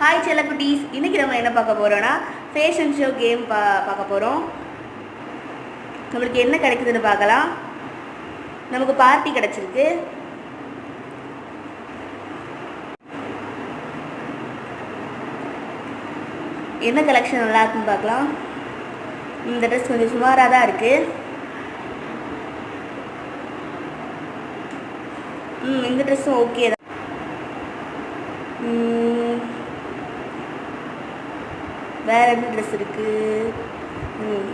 Hi செல்லக்குட்டீஸ், இன்றைக்கி நம்ம என்ன பார்க்க போகிறோன்னா ஃபேஷன் ஷோ கேம் பார்க்க போகிறோம். நம்மளுக்கு என்ன கிடைக்குதுன்னு பார்க்கலாம். நமக்கு பார்ட்டி கிடச்சிருக்கு. என்ன கலெக்ஷன் நல்லா இருக்குன்னு பார்க்கலாம். இந்த ட்ரெஸ் கொஞ்சம் சுமாராக தான் இருக்குது. இந்த ட்ரெஸ்ஸும் ஓகே தான். வேறு என்ன ட்ரெஸ் இருக்குது?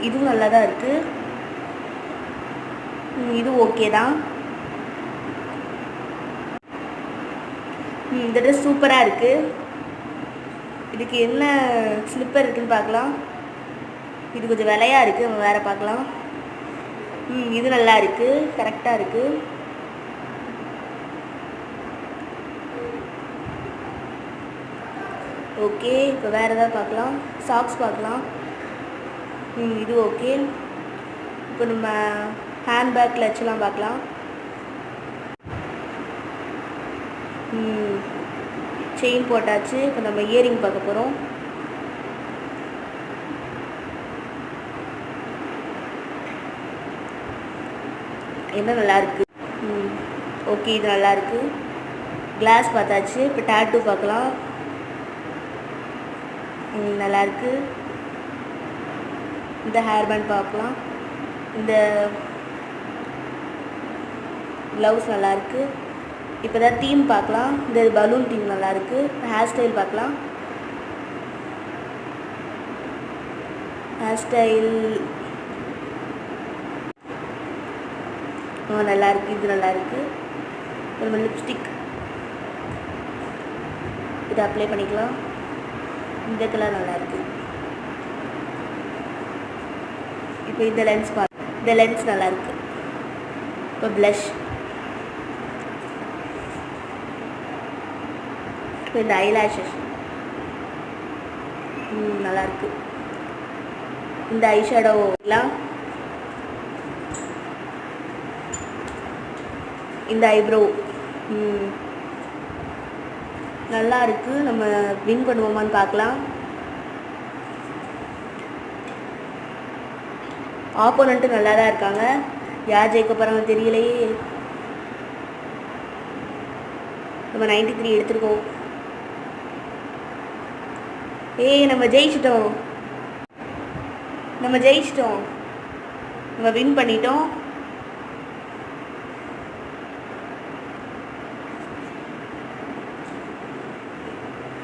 இதுவும் நல்லா தான் இருக்குது. இதுவும் ஓகே தான். இந்த ட்ரெஸ் சூப்பராக இருக்குது. இதுக்கு என்ன ஸ்லிப்பர் இருக்குதுன்னு பார்க்கலாம். இது கொஞ்சம் விலையாக இருக்குது, நம்ம வேறு பார்க்கலாம். இது நல்லா இருக்குது, கரெக்டாக இருக்குது. ஓகே, இப்போ வேறு எதாவது பார்க்கலாம். சாக்ஸ் பார்க்கலாம். இது ஓகே. இப்போ நம்ம ஹேண்ட்பேக்கில் வச்சுலாம் பார்க்கலாம். செயின் போட்டாச்சு. இப்போ நம்ம இயரிங் பார்க்க போகிறோம். என்ன நல்லாயிருக்கு. ஓகே, இது நல்லாயிருக்கு. கிளாஸ் பார்த்தாச்சு. இப்போ டேட்டூ பார்க்கலாம். நல்லாயிருக்கு. இந்த ஹேர் பேண்ட் பார்க்கலாம். இந்த க்ளவுஸ் நல்லாயிருக்கு. இப்போ தான் தீம் பார்க்கலாம். இந்த பலூன் தீம் நல்லாயிருக்கு. ஹேர் ஸ்டைல் பார்க்கலாம். ஹேர் ஸ்டைல் நல்லாயிருக்கு. இது நல்லாயிருக்கு. நம்ம லிப்ஸ்டிக் இதை அப்ளை பண்ணிக்கலாம். இந்த கலர் நல்லாயிருக்கு. இப்போ இந்த லென்ஸ் இந்த லென்ஸ் நல்லாயிருக்கு. இப்போ ப்ளஷ். இப்போ இந்த ஐலாஷஸ் நல்லாயிருக்கு. இந்த ஐஷேடோலாம், இந்த ஐப்ரோ நல்லா இருக்குது. நம்ம வின் பண்ணுவோமான்னு பார்க்கலாம். ஆப்போனண்ட்டு நல்லா தான் இருக்காங்க. யார் ஜெயிக்க போகிறாங்க தெரியலையே. நம்ம 93 எடுத்துருக்கோம். நம்ம ஜெயிச்சிட்டோம். நம்ம வின் பண்ணிட்டோம்.